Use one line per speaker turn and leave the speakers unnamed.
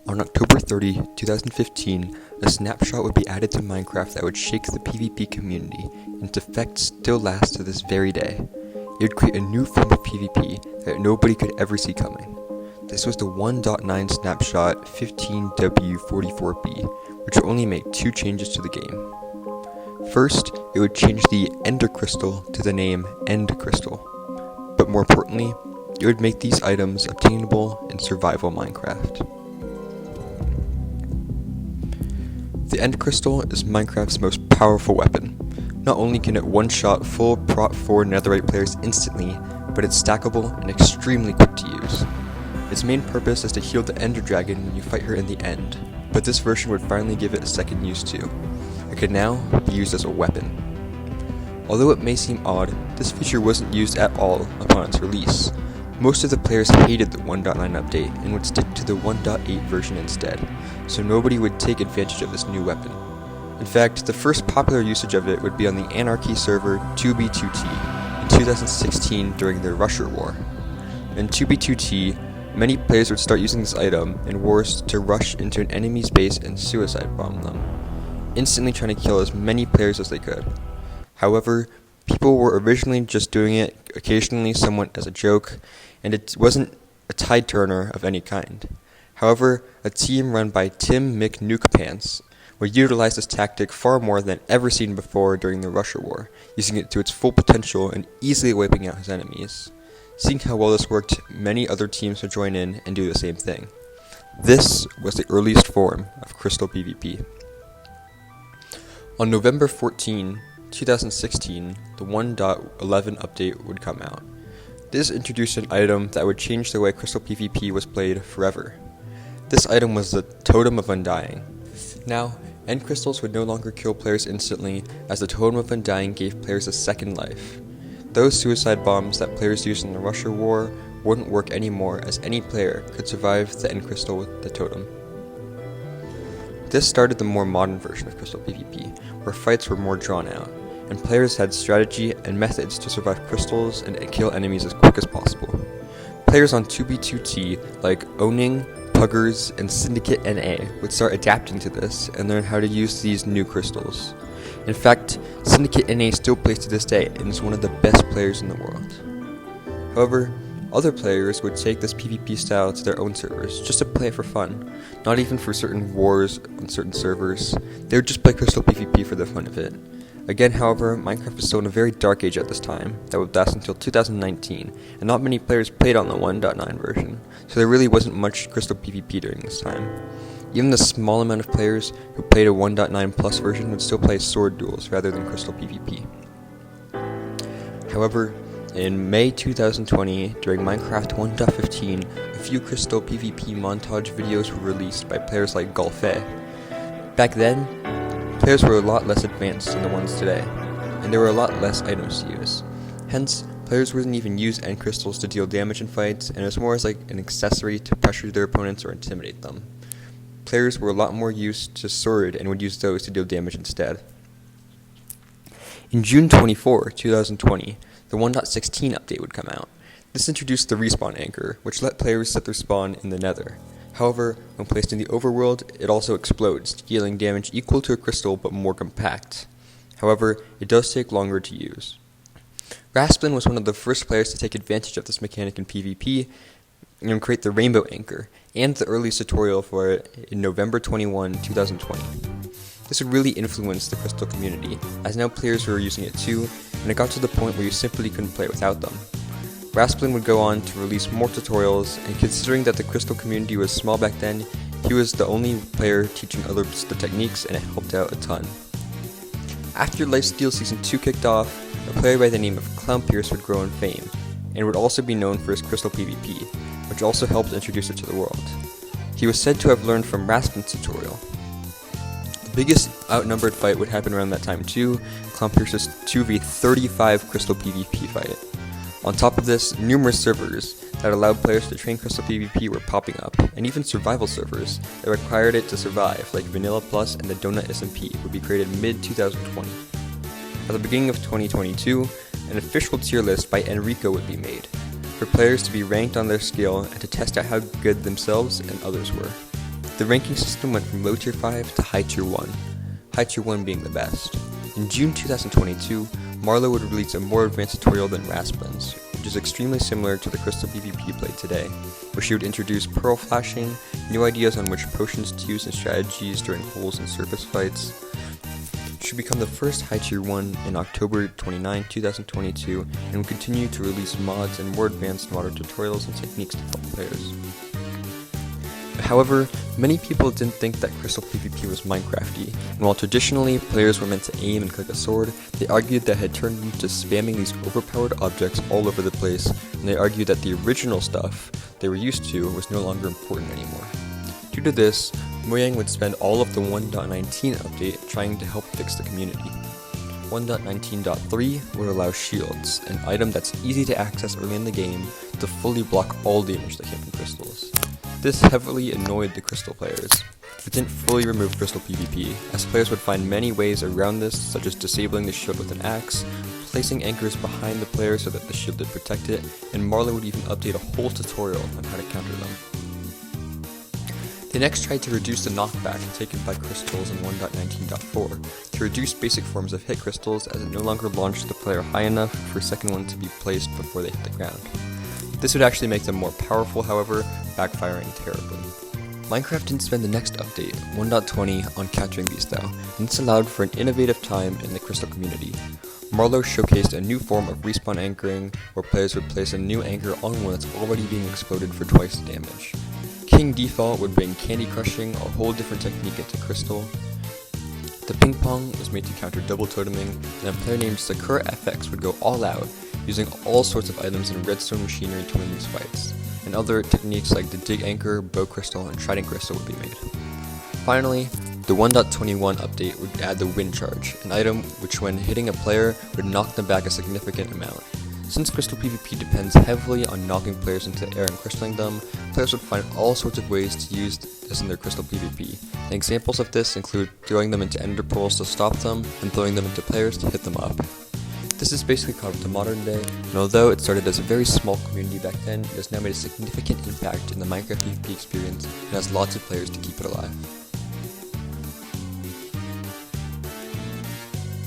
On October 30, 2015, a snapshot would be added to Minecraft that would shake the PvP community, and its effect still lasts to this very day. It would create a new form of PvP that nobody could ever see coming. This was the 1.9 snapshot 15W44B, which would only make two changes to the game. First, it would change the Ender Crystal to the name End Crystal, but more importantly, it would make these items obtainable in survival Minecraft. The End Crystal is Minecraft's most powerful weapon. Not only can it one-shot full Prot 4 netherite players instantly, but it's stackable and extremely quick to use. Its main purpose is to heal the Ender Dragon when you fight her in the end, but this version would finally give it a second use too. It could now be used as a weapon. Although it may seem odd, this feature wasn't used at all upon its release. Most of the players hated the 1.9 update and would stick to the 1.8 version instead, so nobody would take advantage of this new weapon. In fact, the first popular usage of it would be on the Anarchy server 2b2t in 2016 during the Rusher War. In 2b2t, many players would start using this item in wars to rush into an enemy's base and suicide bomb them, instantly trying to kill as many players as they could. However, people were originally just doing it occasionally somewhat as a joke, and it wasn't a tide turner of any kind. However, a team run by Tim McNukepants would utilize this tactic far more than ever seen before during the Russia War, using it to its full potential and easily wiping out his enemies. Seeing how well this worked, many other teams would join in and do the same thing. This was the earliest form of Crystal PvP. On November 14, 2016, the 1.11 update would come out. This introduced an item that would change the way Crystal PvP was played forever. This item was the Totem of Undying. Now, End Crystals would no longer kill players instantly, as the Totem of Undying gave players a second life. Those suicide bombs that players used in the Russia War wouldn't work anymore, as any player could survive the End Crystal with the Totem. This started the more modern version of Crystal PvP, where fights were more drawn out, and players had strategy and methods to survive crystals and kill enemies as quick as possible. Players on 2b2t like Owning, Puggers, and Syndicate NA would start adapting to this and learn how to use these new crystals. In fact, Syndicate NA still plays to this day and is one of the best players in the world. However, other players would take this PvP style to their own servers just to play it for fun, not even for certain wars on certain servers. They would just play Crystal PvP for the fun of it. Again, however, Minecraft was still in a very dark age at this time that would last until 2019, and not many players played on the 1.9 version, so there really wasn't much Crystal PvP during this time. Even the small amount of players who played a 1.9 plus version would still play sword duels rather than Crystal PvP. However, in May 2020, during Minecraft 1.15, a few Crystal PvP montage videos were released by players like golfeh. Back then, players were a lot less advanced than the ones today, and there were a lot less items to use. Hence, players wouldn't even use End Crystals to deal damage in fights, and it was more as like an accessory to pressure their opponents or intimidate them. Players were a lot more used to sword and would use those to deal damage instead. In June 24, 2020, the 1.16 update would come out. This introduced the respawn anchor, which let players set their spawn in the nether. However, when placed in the overworld, it also explodes, dealing damage equal to a crystal but more compact. However, it does take longer to use. Rasplin was one of the first players to take advantage of this mechanic in PvP and create the Rainbow Anchor, and the earliest tutorial for it in November 21, 2020. This would really influence the Crystal community, as now players were using it too, and it got to the point where you simply couldn't play without them. Rasplin would go on to release more tutorials, and considering that the Crystal community was small back then, he was the only player teaching others the techniques, and it helped out a ton. After Lifesteal Season 2 kicked off, a player by the name of clownpierces would grow in fame, and would also be known for his Crystal PvP, which also helped introduce it to the world. He was said to have learned from Rasplin's tutorial. The biggest outnumbered fight would happen around that time too, clownpierces' 2v35 Crystal PvP fight. On top of this, numerous servers that allowed players to train Crystal PvP were popping up, and even survival servers that required it to survive, like Vanilla Plus and the Donut SMP, would be created mid-2020. At the beginning of 2022, an official tier list by Enrico would be made, for players to be ranked on their skill and to test out how good themselves and others were. The ranking system went from low tier 5 to high tier 1, high tier 1 being the best. In June 2022, Marlow would release a more advanced tutorial than Rasplin's, which is extremely similar to the Crystal PvP played today, where she would introduce pearl flashing, new ideas on which potions to use and strategies during holes and surface fights. She would become the first high tier 1 in October 29, 2022, and would continue to release mods and more advanced modern tutorials and techniques to help players. However, many people didn't think that Crystal PvP was Minecrafty, and while traditionally players were meant to aim and click a sword, they argued that it had turned into spamming these overpowered objects all over the place, and they argued that the original stuff they were used to was no longer important anymore. Due to this, Mojang would spend all of the 1.19 update trying to help fix the community. 1.19.3 would allow shields, an item that's easy to access early in the game, to fully block all damage that came from crystals. This heavily annoyed the Crystal players. It didn't fully remove Crystal PvP, as players would find many ways around this, such as disabling the shield with an axe, placing anchors behind the player so that the shield did protect it, and Marlow would even update a whole tutorial on how to counter them. They next tried to reduce the knockback taken by crystals in 1.19.4 to reduce basic forms of hit crystals, as it no longer launched the player high enough for a second one to be placed before they hit the ground. This would actually make them more powerful, however, backfiring terribly. Minecraft didn't spend the next update, 1.20, on countering these though, and this allowed for an innovative time in the Crystal community. Marlow showcased a new form of respawn anchoring, where players would place a new anchor on one that's already being exploded for twice the damage. King Default would bring candy crushing, a whole different technique into Crystal. The ping pong was made to counter double toteming, and a player named Sakura FX would go all out, using all sorts of items and redstone machinery to win these fights, and other techniques like the dig anchor, bow crystal, and trident crystal would be made. Finally, the 1.21 update would add the wind charge, an item which when hitting a player would knock them back a significant amount. Since Crystal PvP depends heavily on knocking players into the air and crystalling them, players would find all sorts of ways to use this in their Crystal PvP, and examples of this include throwing them into ender pearls to stop them, and throwing them into players to hit them up. This is basically caught up to modern day, and although it started as a very small community back then, it has now made a significant impact in the Minecraft PvP experience and has lots of players to keep it alive.